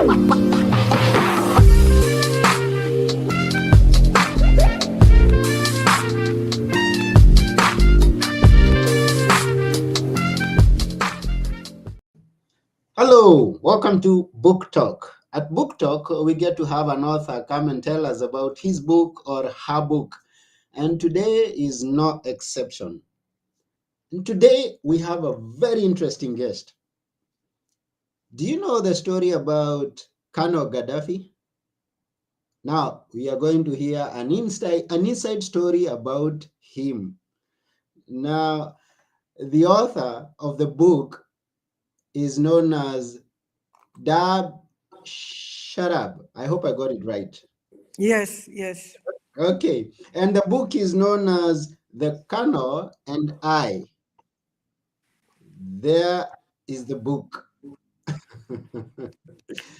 Hello, welcome to Book Talk. At Book Talk, we get to have an author come and tell us about his book or her book. And today is no exception. And today we have a very interesting guest. Do you know the story about Colonel Gaddafi? Now we are going to hear an inside story about him. Now, the author of the book is known as Daad Sharab. I hope I got it right. Yes, yes. Okay. And the book is known as The Colonel and I. There is the book. The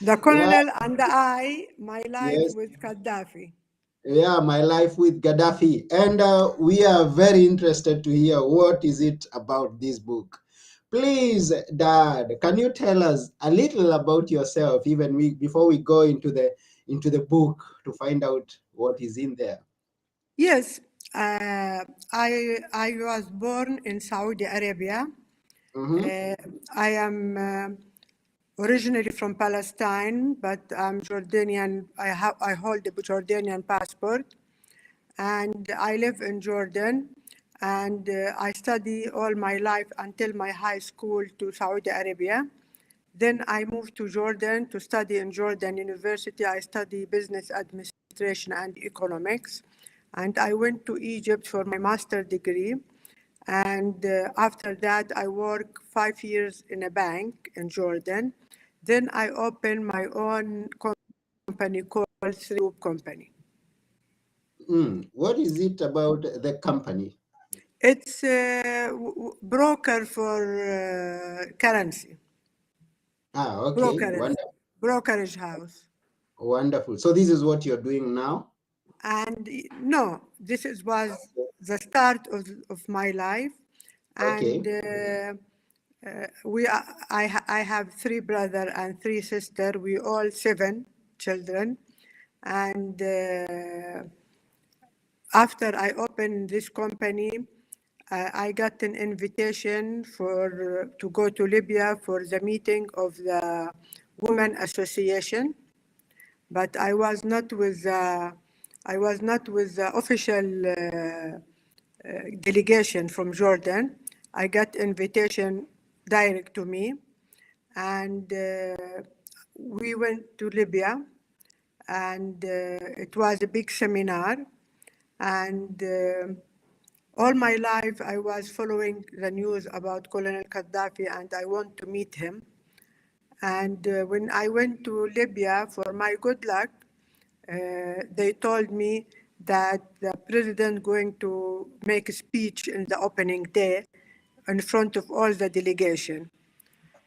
Yeah, Colonel and I, My Life yes. with Gaddafi. Yeah, my life with Gaddafi. And we are very interested to hear what is it about this book. Please, Dad, can you tell us a little about yourself, before we go into the book to find out what is in there? Yes, I was born in Saudi Arabia. Mm-hmm. I am originally from Palestine, but I'm Jordanian. I hold a Jordanian passport, and I live in Jordan. And I study all my life until my high school to Saudi Arabia. Then I moved to Jordan to study in Jordan University. I study business administration and economics. And I went to Egypt for my master's degree. And after that, I worked 5 years in a bank in Jordan. Then I opened my own company called Three Group Company. What is it about the company? It's a broker for currency, Okay, brokerage, brokerage house. wonderful. So this is what you're doing now? And no, was the start of my life. And Okay. I have three brothers and three sisters. We all seven children. And after I opened this company, I got an invitation to go to Libya for the meeting of the Women Association, but I was not with the official delegation from Jordan. I got invitation direct to me, and we went to Libya, and it was a big seminar, and all my life I was following the news about Colonel Gaddafi, and I want to meet him. And when I went to Libya, for my good luck, they told me that the president going to make a speech in the opening day in front of all the delegation.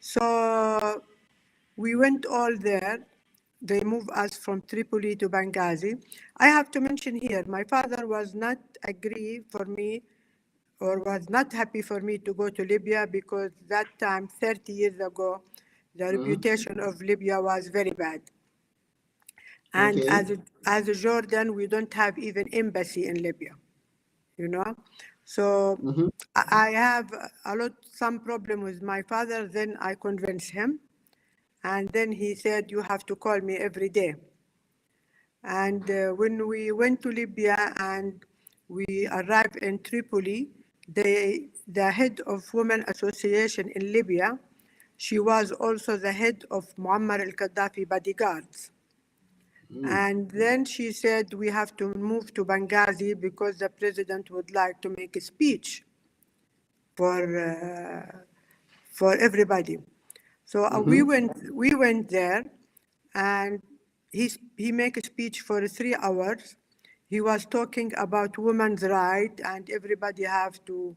So we went all there. They moved us from Tripoli to Benghazi. I have to mention here, my father was not agree for me or was not happy for me to go to Libya because that time, 30 years ago, the Mm-hmm. reputation of Libya was very bad. And Okay. as a Jordan, we don't have even embassy in Libya, you know. So Mm-hmm. I have some problem with my father. Then I convinced him, and then he said, "You have to call me every day." And when we went to Libya and we arrived in Tripoli, the head of Women Association in Libya, she was also the head of Muammar al-Gaddafi bodyguards. Mm. And then she said, we have to move to Benghazi because the president would like to make a speech for everybody. So Mm-hmm. we went there, and he made a speech for 3 hours. He was talking about women's right, and everybody have to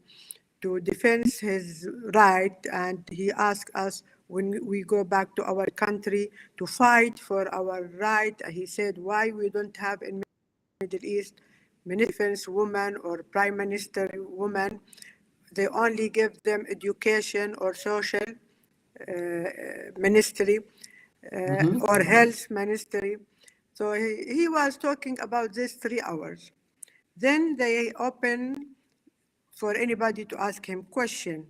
defend his right. And he asked us when we go back to our country to fight for our right. He said, why we don't have in Middle East minister defense woman or prime minister woman? They only give them education or social ministry. Mm-hmm. or health ministry. So he was talking about this 3 hours. Then they open for anybody to ask him question.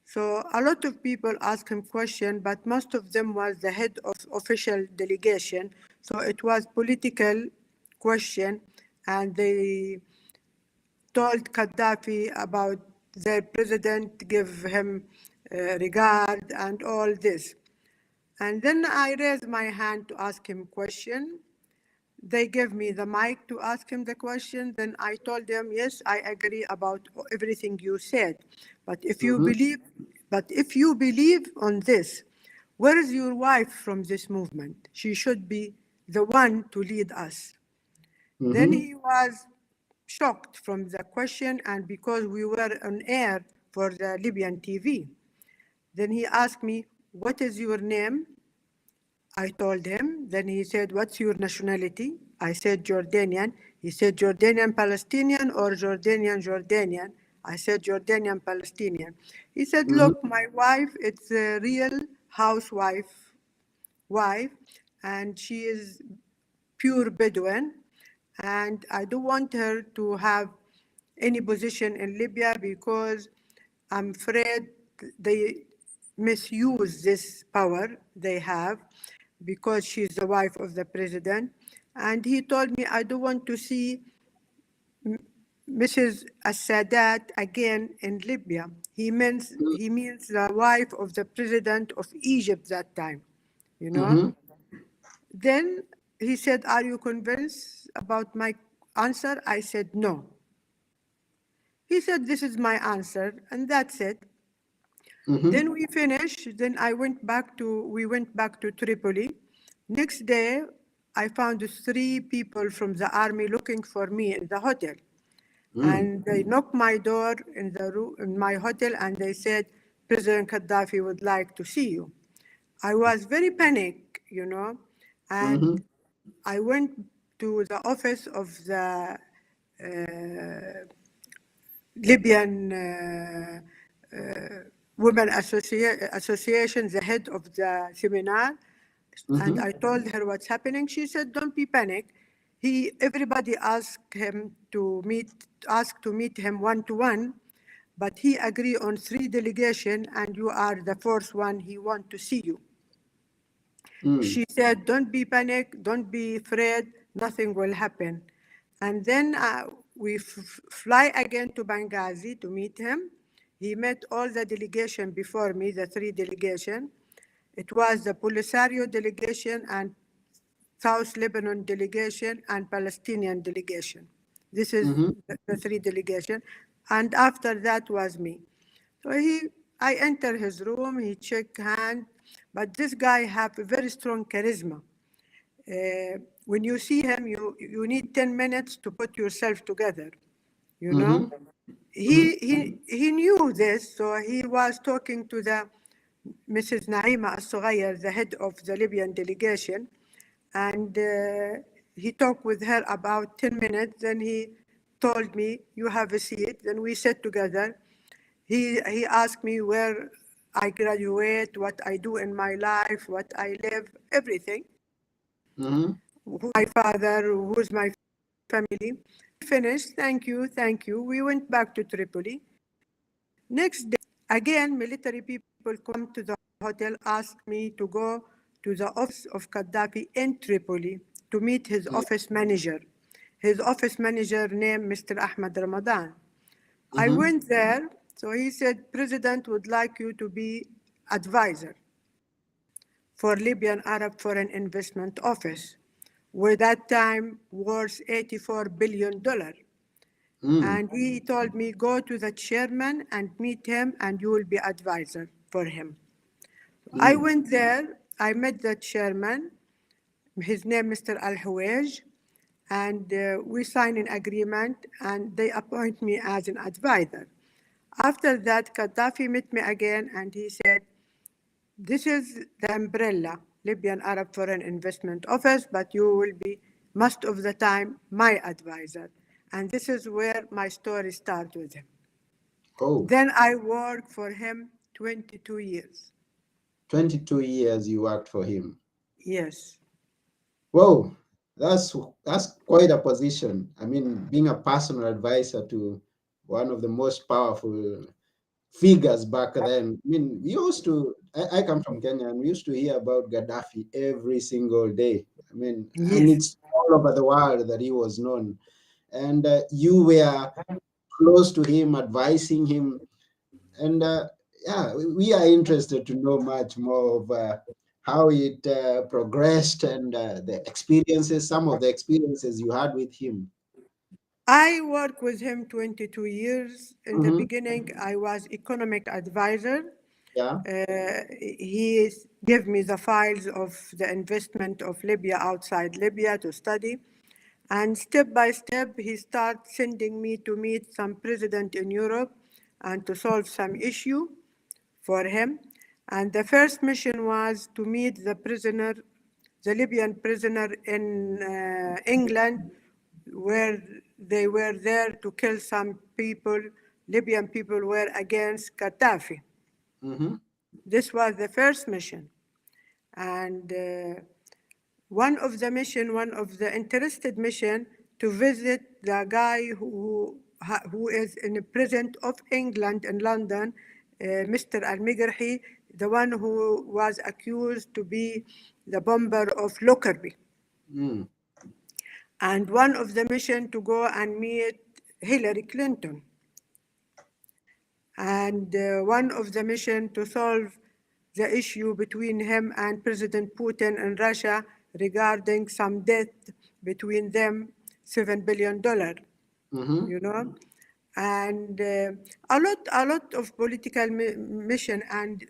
So a lot of people ask him question, but most of them was the head of official delegation. So it was political question, and they told Gaddafi about their president, give him regard and all this. And then I raised my hand to ask him question. They gave me the mic to ask him the question. Then I told them, yes, I agree about everything you said. But if you Mm-hmm. believe, but if you believe on this, where is your wife from this movement? She should be the one to lead us. Then Mm-hmm. he was shocked from the question, and because we were on air for the Libyan TV, then he asked me, what is your name? I told him. Then he said, what's your nationality? I said, Jordanian. He said, Jordanian Palestinian or Jordanian Jordanian? I said, Jordanian Palestinian. He said, Mm-hmm. look, my wife, it's a real wife, and she is pure Bedouin, and I don't want her to have any position in Libya because I'm afraid they misuse this power they have because she's the wife of the president. And he told me, I don't want to see Mrs. Sadat again in Libya. He means the wife of the president of Egypt that time, you know. Mm-hmm. Then he said, are you convinced about my answer? I said, no. He said, this is my answer, and that's it. Mm-hmm. Then we finished. Then we went back to Tripoli. Next day, I found three people from the army looking for me in the hotel. Mm. And they knocked my door in the room, in my hotel, and they said, President Gaddafi would like to see you. I was very panicked, and Mm-hmm. I went to the office of the Libyan Women Association, the head of the seminar, and Mm-hmm. I told her what's happening. She said, "Don't be panic." Everybody asked to meet him one to one, but he agreed on three delegation, and you are the fourth one. He want to see you. Mm. She said, don't be panic, don't be afraid, nothing will happen. And then we fly again to Benghazi to meet him. He met all the delegation before me, the three delegation. It was the Polisario delegation and South Lebanon delegation and Palestinian delegation. This is Mm-hmm. the three delegation. And after that was me. So I enter his room, he check hand, but this guy have a very strong charisma. When you see him, you need 10 minutes to put yourself together, you know? Mm-hmm. He knew this, so he was talking to the Mrs. Naima Al-Sughayr, the head of the Libyan delegation, and he talked with her about 10 minutes, then he told me, you have a seat, then we sat together. He asked me where I graduate, what I do in my life, what I live, everything. Mm-hmm. Who my father, who's my family. Finished. Thank you. We went back to Tripoli. Next day, again, military people come to the hotel, ask me to go to the office of Gaddafi in Tripoli to meet his office manager. His office manager named Mr. Ahmed Ramadan. I Mm-hmm. went there, so he said, President would like you to be advisor for Libyan Arab Foreign Investment Office, where that time worth $84 billion. Mm. And he told me, go to the chairman and meet him, and you will be advisor for him. I Mm. went there, I met the chairman, his name Mr. Al-Hawaj, and we signed an agreement, and they appoint me as an advisor. After that, Gaddafi met me again, and he said, this is the umbrella, Libyan Arab Foreign Investment Office, but you will be, most of the time, my advisor. And this is where my story starts with him. Oh, Then I worked for him 22 years. 22 years you worked for him. Yes. Whoa, that's quite a position. I mean, being a personal advisor to one of the most powerful figures back then. I mean, we used to. I come from Kenya, and we used to hear about Gaddafi every single day. I mean, and Yes. it's all over the world that he was known. And you were close to him, advising him, and yeah, we are interested to know much more of how it progressed and the experiences, some of the experiences you had with him. I worked with him 22 years. In the Mm-hmm. beginning, I was economic advisor. Yeah. He gave me the files of the investment of Libya outside Libya to study. And step by step, he started sending me to meet some president in Europe and to solve some issue for him. And the first mission was to meet the prisoner, the Libyan prisoner in England, where they were there to kill some people. Libyan people were against Gaddafi. Mm-hmm. This was the first mission. And one of the interested mission to visit the guy who is in the president of England in London, Mr. Al-Migrahi, the one who was accused to be the bomber of Lockerbie. Mm. And one of the mission to go and meet Hillary Clinton. And one of the mission to solve the issue between him and President Putin in Russia regarding some debt between them, $7 billion, Mm-hmm. you know. And a lot of political mission, and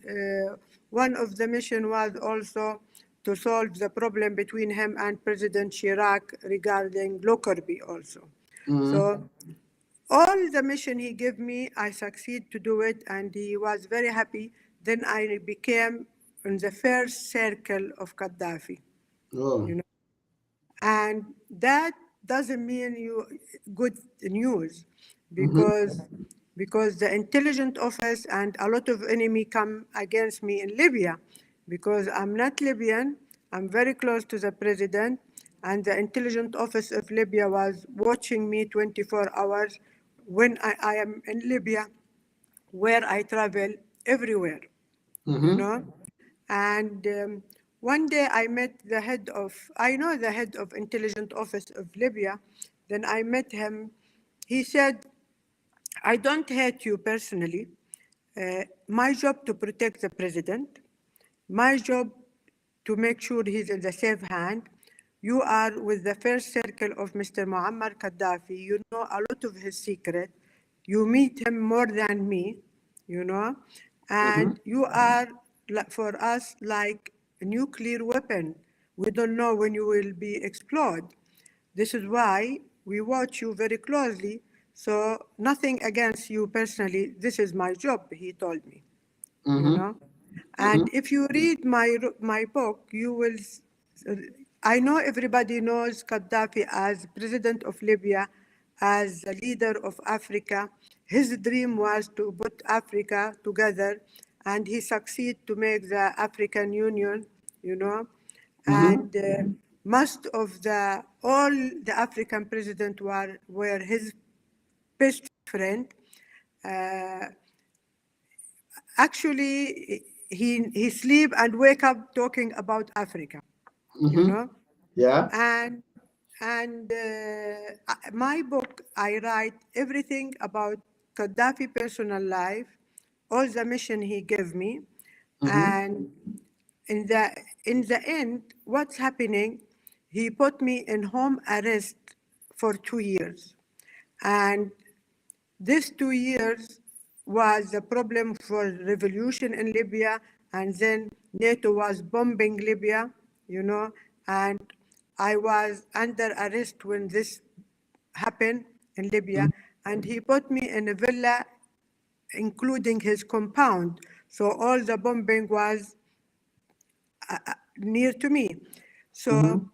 one of the mission was also to solve the problem between him and President Chirac regarding Lockerbie also. Mm-hmm. So all the mission he gave me, I succeed to do it, and he was very happy. Then I became in the first circle of Gaddafi, Oh. you know. And that doesn't mean you good news, Mm-hmm. because the intelligence office and a lot of enemy come against me in Libya, because I'm not Libyan. I'm very close to the president, and the intelligence office of Libya was watching me 24 hours when I am in Libya, where I travel everywhere, you Mm-hmm. know. And one day I met the head of, I know the head of intelligence office of Libya. Then I met him. He said, I don't hate you personally. My job to protect the president, my job to make sure he's in the safe hand. You are with the first circle of Mr. Muammar Gaddafi. You know a lot of his secret. You meet him more than me, you know, Mm-hmm. and you are for us like a nuclear weapon. We don't know when you will be explode. This is why we watch you very closely. So nothing against you personally. This is my job, he told me, you Mm-hmm. know. And if you read my book, you will. I know everybody knows Gaddafi as president of Libya, as the leader of Africa. His dream was to put Africa together, and he succeeded to make the African Union, you know. Mm-hmm. And most of the all the African presidents were his best friend. Uh, Actually, he sleep and wake up talking about Africa, you Mm-hmm. know. Yeah. And my book, I write everything about Gaddafi personal life, all the mission he gave me, Mm-hmm. and in the end, what's happening? He put me in home arrest for 2 years, and this 2 years was the problem for revolution in Libya, and then NATO was bombing Libya, you know, and I was under arrest when this happened in Libya, and he put me in a villa, including his compound. So all the bombing was near to me. Mm-hmm. So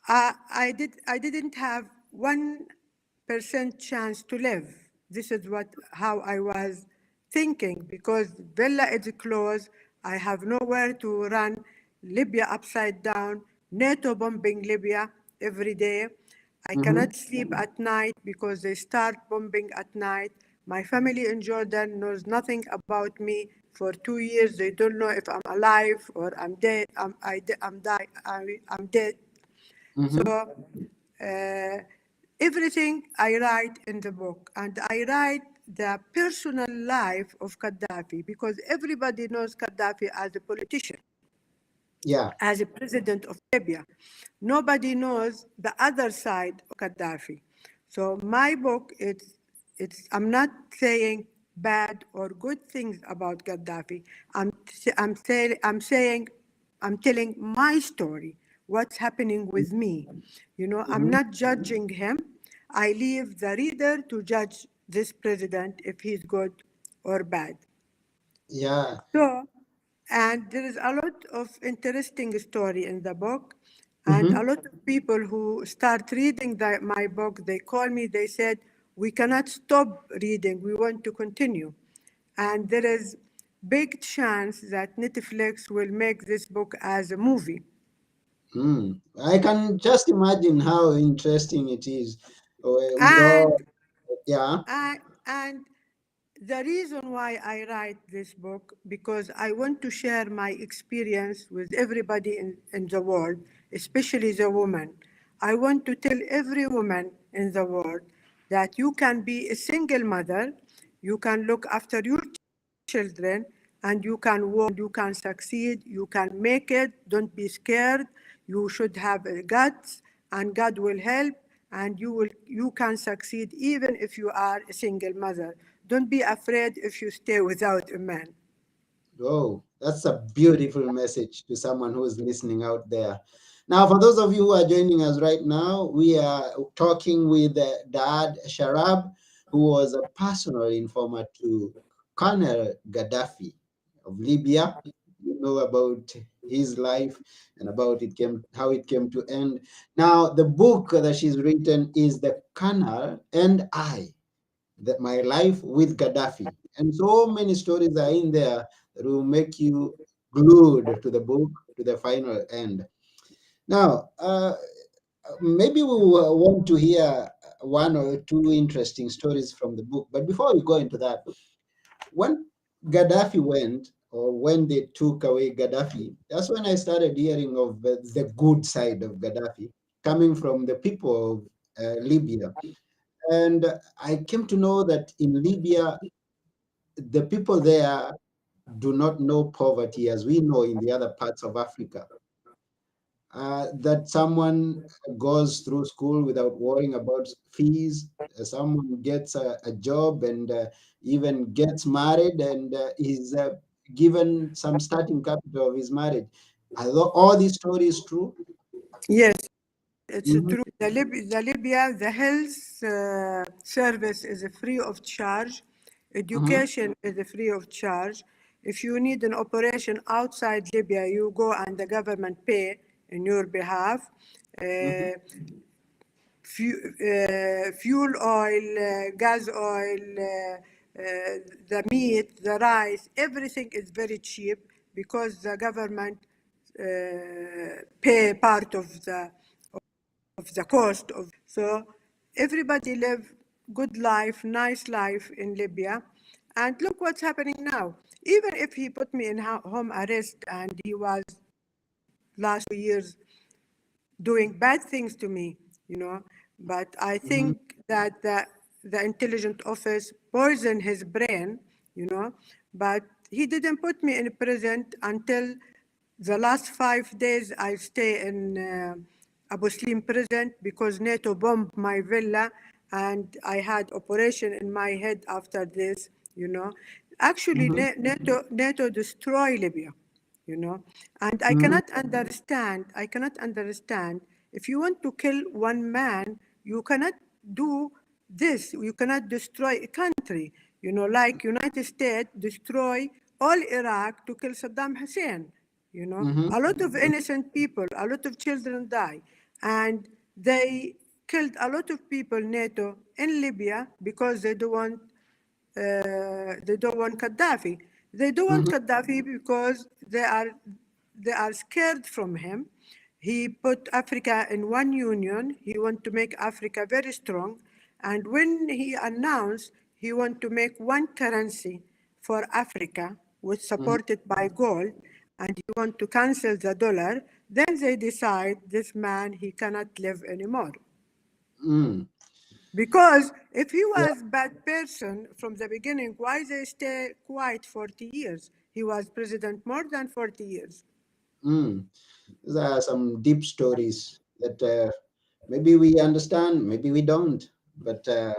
I didn't have 1% chance to live. This is how I was thinking, because Villa is closed. I have nowhere to run. Libya upside down, NATO bombing Libya every day. I Mm-hmm. cannot sleep at night because they start bombing at night. My family in Jordan knows nothing about me. For 2 years, they don't know if I'm alive or I'm dead. I'm dead. So Mm-hmm. everything I write in the book, and I write the personal life of Gaddafi because everybody knows Gaddafi as a politician, Yeah. as a president of Libya. Nobody knows the other side of Gaddafi. So my book, I'm not saying bad or good things about Gaddafi. I'm saying, I'm telling my story, what's happening with me. I'm Mm-hmm. not judging him. I leave the reader to judge this president if he's good or bad. Yeah. So, and there is a lot of interesting story in the book, and a Mm-hmm. lot of people who start reading my book, they call me, they said, we cannot stop reading, we want to continue. And there is big chance that Netflix will make this book as a movie. Mm. I can just imagine how interesting it is with And all. Yeah. and the reason why I write this book, because I want to share my experience with everybody in the world, especially the woman. I want to tell every woman in the world that you can be a single mother, you can look after your children, and you can work, you can succeed, you can make it. Don't be scared. You should have guts, and God will help, and you can succeed even if you are a single mother. Don't be afraid if you stay without a man. Oh, that's a beautiful message to someone who is listening out there. Now, for those of you who are joining us right now, we are talking with Daad Sharab, who was a personal informer to Colonel Gaddafi of Libya. You know about his life and about it came how it came to end. Now, the book that she's written is The Colonel and I, that my life with Gaddafi. And so many stories are in there that will make you glued to the book to the final end. Now, maybe we will want to hear one or two interesting stories from the book. But before we go into that, when Gaddafi went, or when they took away Gaddafi, that's when I started hearing of the good side of Gaddafi coming from the people of Libya. And I came to know that in Libya, the people there do not know poverty as we know in the other parts of Africa. That someone goes through school without worrying about fees, someone gets a job and even gets married and is given some starting capital of his marriage. Are all these stories true? Yes, it's Hmm. true. The Libya, the health service is free of charge. Hmm. Education is free of charge. If you need an operation outside Libya, you go and the government pay in your behalf. Hmm. Uh, fuel oil, gas oil, the meat, the rice, everything is very cheap because the government pay part of the cost of. So everybody live good life, nice life in Libya. And look what's happening now. Even if he put me in home arrest and he was last 2 years doing bad things to me, you know. But I Hmm. think that the intelligent office poisoned his brain, you know. But he didn't put me in prison until the last 5 days I stay in Abu Slim prison because NATO bombed my villa and I had operation in my head after this, you know. Actually, Hmm. NATO destroy Libya, you know. And Hmm. I cannot understand, if you want to kill one man, you cannot do this, you cannot destroy a country, you know, like United States destroy all Iraq to kill Saddam Hussein, you know. Hmm. A lot of innocent people, a lot of children die, and they killed a lot of people, NATO, in Libya because they don't want Gaddafi. They don't want Hmm. Gaddafi because they are they are scared from him. He put Africa in one union. He want to make Africa very strong. And when he announced he want to make one currency for Africa, which mhm, supported by gold, and he want to cancel the dollar, then they decide this man, he cannot live anymore. mm. Because if he Yeah. was bad person from the beginning, why they stay quiet 40 years? He was president more than 40 years. Mm. There are some deep stories that maybe we understand, maybe we don't, but still.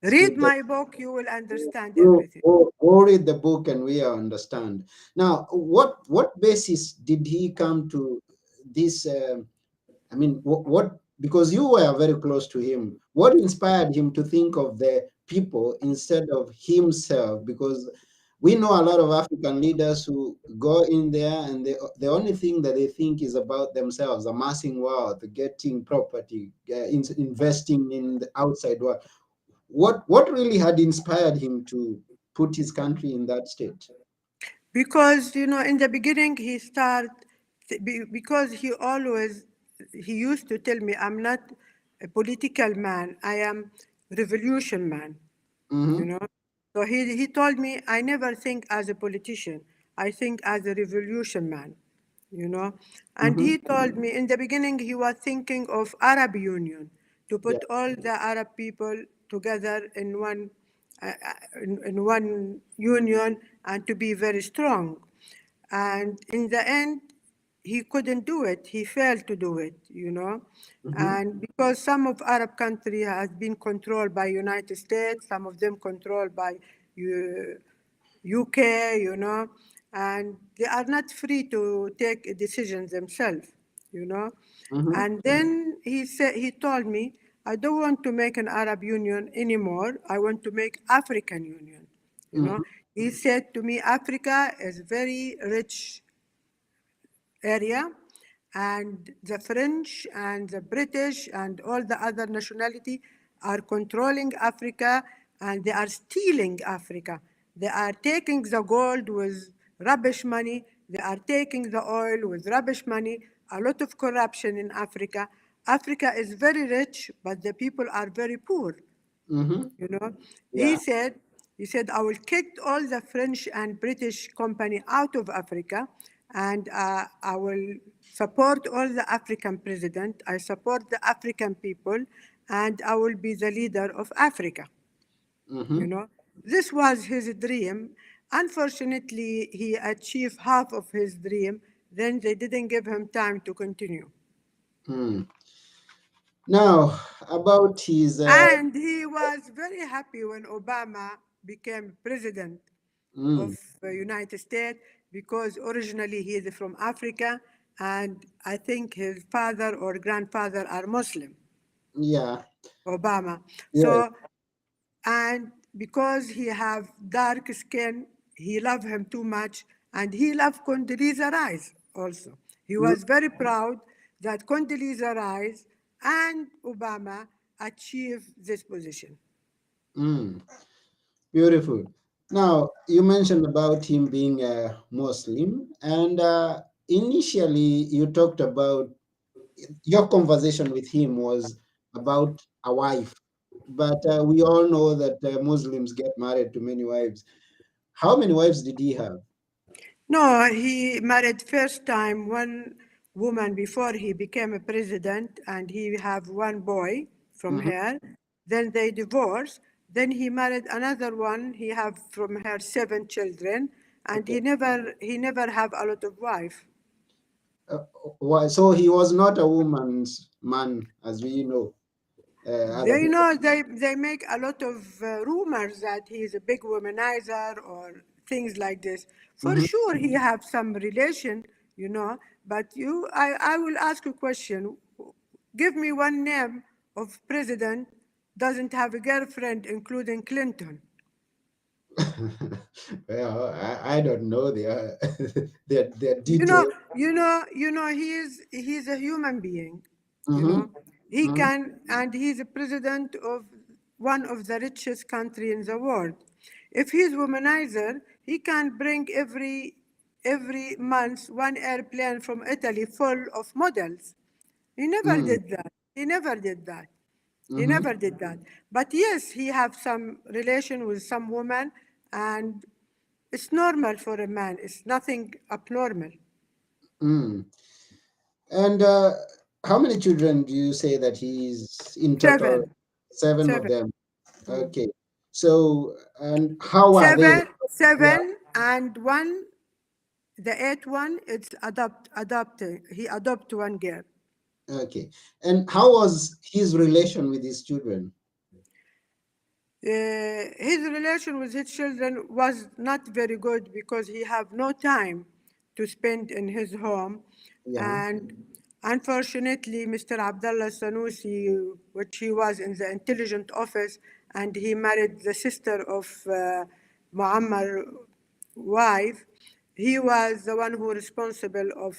Read my book, you will understand Go, everything. go read the book and we understand. Now, what basis did he come to this? I mean, what, because you were very close to him, what inspired him to think of the people instead of himself? Because we know a lot of African leaders who go in there and the only thing that they think is about themselves, amassing wealth, getting property, investing in the outside world. What really had inspired him to put his country in that state? Because, in the beginning, because he used to tell me, I'm not a political man, I am revolution man. you Mm-hmm, know. So he told me, I never think as a politician, I think as a revolution man, you know. And mm-hmm, he told me in the beginning he was thinking of Arab Union, to yeah, put all the Arab people together in one union and to be very strong. And in the end, he couldn't do it. He failed to do it. mm-hmm, And because some of Arab country has been controlled by United States, some of them controlled by UK, and they are not free to take a decision themselves. mm-hmm, And then he told me, I don't want to make an Arab Union anymore. I want to make African Union. You know, mm-hmm, he said to me, Africa is very rich area, and the French and the British and all the other nationality are controlling Africa, and they are stealing Africa. They are taking the gold with rubbish money. They are taking the oil with rubbish money. A lot of corruption in Africa. Africa is very rich, but the people are very poor. mm-hmm, you know he yeah, said he said, I will kick all the French and British company out of Africa, and I will support all the African president. I support the African people, and I will be the leader of Africa. mm-hmm, you know this was his dream. Unfortunately, he achieved half of his dream, then they didn't give him time to continue. mm. Now about his And he was very happy when Obama became president of mm, the United States, because originally he is from Africa, and I think his father or grandfather are Muslim, yeah, Obama. yes, So, and because he have dark skin, he loved him too much, and he loved Condoleezza Rice also. He mm, was very proud that Condoleezza Rice and Obama achieved this position. mm, beautiful. Now you mentioned about him being a Muslim, and initially you talked about your conversation with him was about a wife, but we all know that Muslims get married to many wives. How many wives did he have? No, he married first time one woman before he became a president, and he have one boy from Mhm. her. Then they divorced. Then he married another one. He have from her 7 children, and Okay. he never have a lot of wife. Uh, why? So he was not a woman's man, as we know. Other They people. know they make a lot of rumors that he is a big womanizer or things like this. For Mhm. sure, he have some relation. But I will ask a question. Give me one name of president doesn't have a girlfriend, including Clinton. Well, I don't know their their You know, details. he's a human being. You Hmm. know, he Hmm. can, and he's a president of one of the richest country in the world. If he's womanizer, he can bring every month one airplane from Italy full of models. He never Mm, did that. He never did that. He mm-hmm, never did that. But yes, he have some relation with some woman, and it's normal for a man. It's nothing abnormal. mm. And how many children do you say that he's in total? Seven, Seven of seven, them. Okay. So, and how are they? seven, Yeah. seven, and one. The eighth one, it's adopted. He adopted one girl. Okay. And how was his relation with his children? His relation with his children was not very good because he have no time to spend in his home, Yeah. and unfortunately, Mr. Abdullah Sanusi, which he was in the intelligence office, and he married the sister of Muammar wife, he was the one who responsible of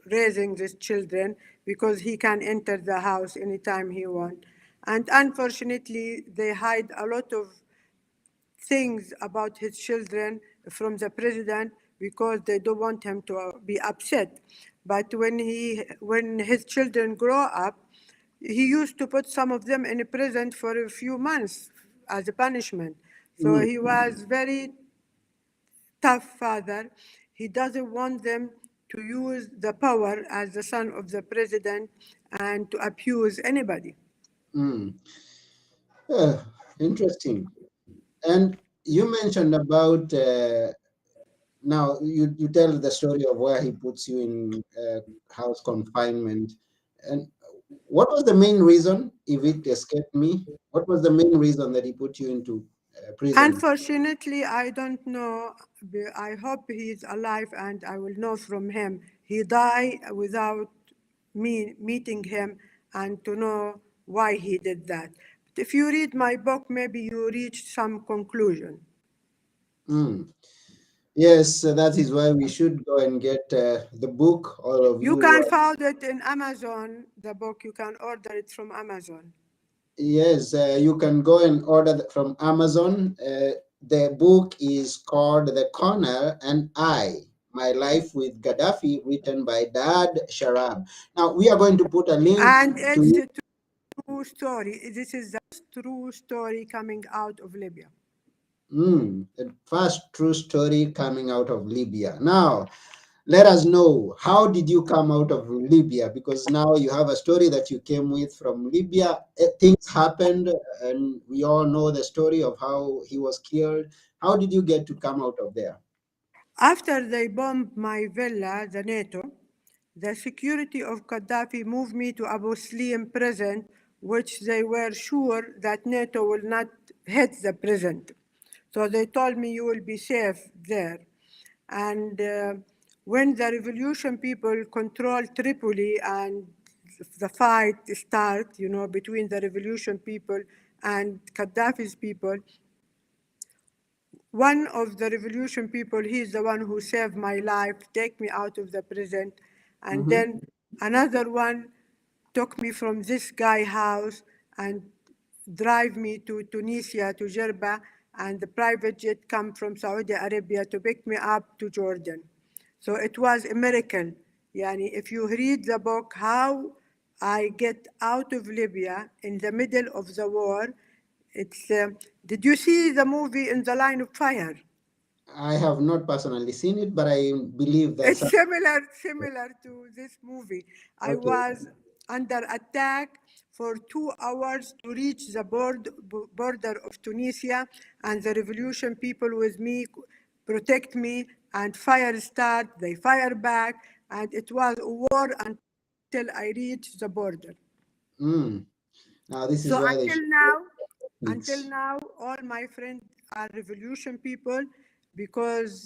raising these children because he can enter the house anytime he want. And unfortunately, they hide a lot of things about his children from the president because they don't want him to be upset. But when his children grow up, he used to put some of them in prison for a few months as a punishment. So Mm, he was very tough father. He doesn't want them to use the power as the son of the president and to abuse anybody. mm. Yeah, interesting. And you mentioned about now you tell the story of where he puts you in house confinement. And what was the main reason, if it escaped me, what was the main reason that he put you into prison? Unfortunately, I don't know. I hope he's alive and I will know from him. He died without me meeting him and to know why he did that. But if you read my book, maybe you reach some conclusion. Mm. Yes, that is why we should go and get the book. All of You you, can find it in Amazon, the book. You can order it from Amazon. yes, you can go and order from Amazon. The book is called "The Corner and I: My Life with Gaddafi," written by Daad Sharab. Now we are going to put a link And it's to a true story. This is the true story coming out of Libya. the first true story coming out of Libya. Now, let us know, how did you come out of Libya? Because now you have a story that you came with from Libya. Things happened, and we all know the story of how he was killed. How did you get to come out of there? After they bombed my villa, the NATO, the security of Gaddafi moved me to Abu Slim prison, which they were sure that NATO will not hit the prison. So they told me you will be safe there. And when the revolution people control Tripoli and the fight start, between the revolution people and Gaddafi's people, one of the revolution people, he's the one who saved my life, take me out of the prison. And Mm-hmm. then another one took me from this guy house and drive me to Tunisia, to Jerba, and the private jet come from Saudi Arabia to pick me up to Jordan. So it was a miracle. Yani, if you read the book, how I get out of Libya in the middle of the war, it's. Did you see the movie In the Line of Fire? I have not personally seen it, but I believe It's that's similar to this movie. I okay. was under attack for 2 hours to reach the border of Tunisia, and the revolution people with me protect me, and fire start. They fire back, and it was a war until I reached the border. Mm. Now this is So why they should until Netflix. now, all my friends are revolution people because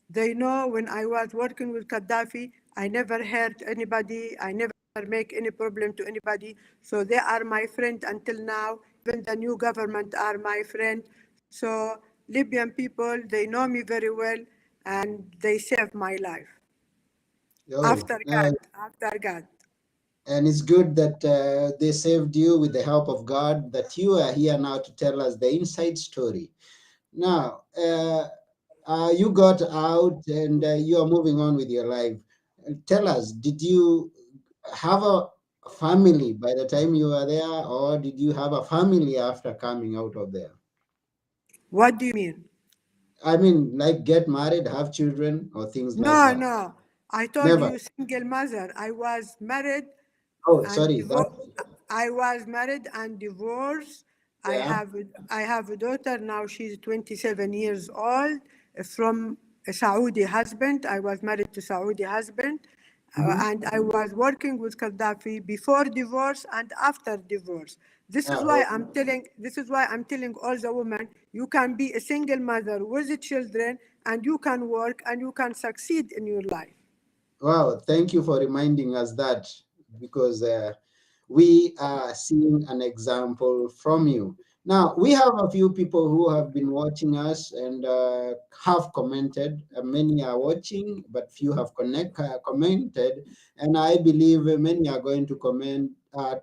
they know when I was working with Gaddafi, I never hurt anybody, I never make any problem to anybody. So they are my friend until now. Even the new government are my friend. So Libyan people, they know me very well and they saved my life. Oh, After God. and it's good that they saved you with the help of God, that you are here now to tell us the inside story. Now, you got out and you are moving on with your life. Tell us, did you have a family by the time you were there, or did you have a family after coming out of there? What do you mean? I mean, like get married, have children, or things like No, that. no. I told Never. you single mother. I was married Oh, and sorry. That. I was married and divorced. I Yeah. have I have a daughter now. She's 27 years old from a Saudi husband. I was married to Saudi husband, Hmm. and I was working with Gaddafi before divorce and after divorce. Oh, This is why I'm telling all the women you can be a single mother with the children and you can work and you can succeed in your life. wow. Thank you for reminding us that, because we are seeing an example from you. Now, we have a few people who have been watching us and have commented. Many are watching, but few have commented. And I believe many are going to comment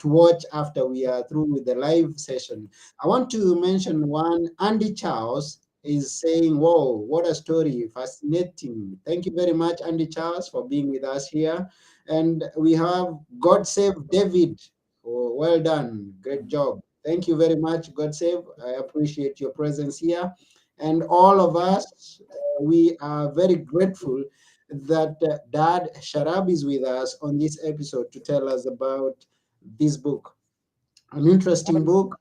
to watch after we are through with the live session. I want to mention one. Andy Charles is saying, whoa, what a story! Fascinating. Thank you very much, Andy Charles, for being with us here. And we have God Save David. Oh, well done. Great job. Thank you very much, God Save. I appreciate your presence here. And all of us, we are very grateful that Daad Sharab is with us on this episode to tell us about this book. An interesting book,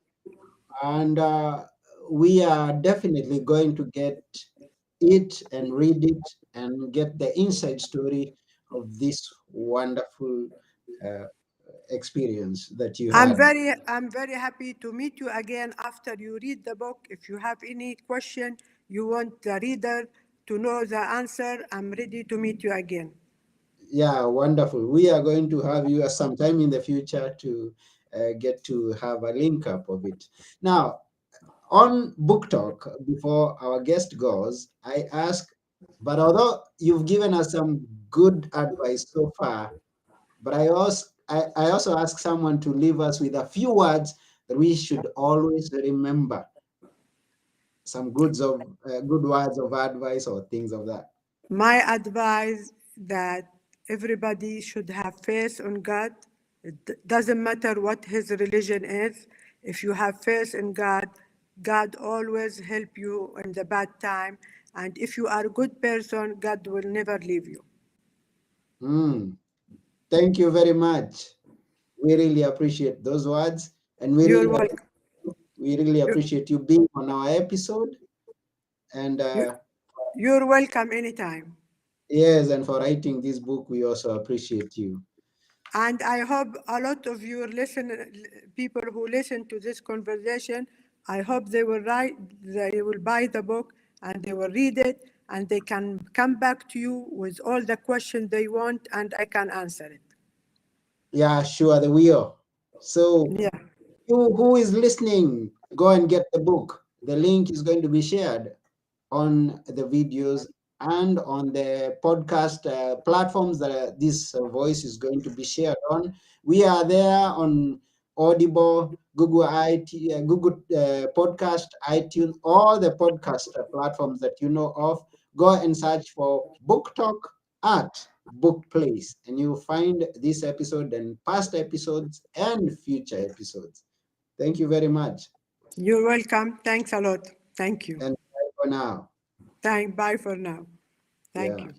and we are definitely going to get it and read it and get the inside story of this wonderful uh, experience that you had. I'm very happy to meet you again after you read the book. If you have any question you want the reader to know the answer, I'm ready to meet you again. Yeah, wonderful. We are going to have you sometime in the future to get to have a link up of it. Now, on Book Talk, before our guest goes, I ask, but although you've given us some good advice so far, but I also ask someone to leave us with a few words that we should always remember, some good words of advice or things of that. My advice that everybody should have faith on God. Doesn't matter what his religion is. If you have faith in God, God always help you in the bad time. And if you are a good person, God will never leave you. Mm, thank you very much. We really appreciate those words, and You're welcome. we really You, appreciate you being on our episode. And you, you're welcome anytime. yes, and for writing this book, we also appreciate you. And I hope a lot of your people who listen to this conversation, I hope they will buy the book and they will read it and they can come back to you with all the questions they want and I can answer it. Yeah, sure, the will. So, Yeah, who is listening, go and get the book. The link is going to be shared on the videos and on the podcast platforms that this voice is going to be shared on. We are there on Audible, Google Podcast, iTunes, all the podcast platforms that you know of. Go and search for Book Talk at Book Place, and you'll find this episode and past episodes and future episodes. Thank you very much, you're welcome. Thanks a lot. Thank you. and bye for now. Bye for now. Thank Yeah. you.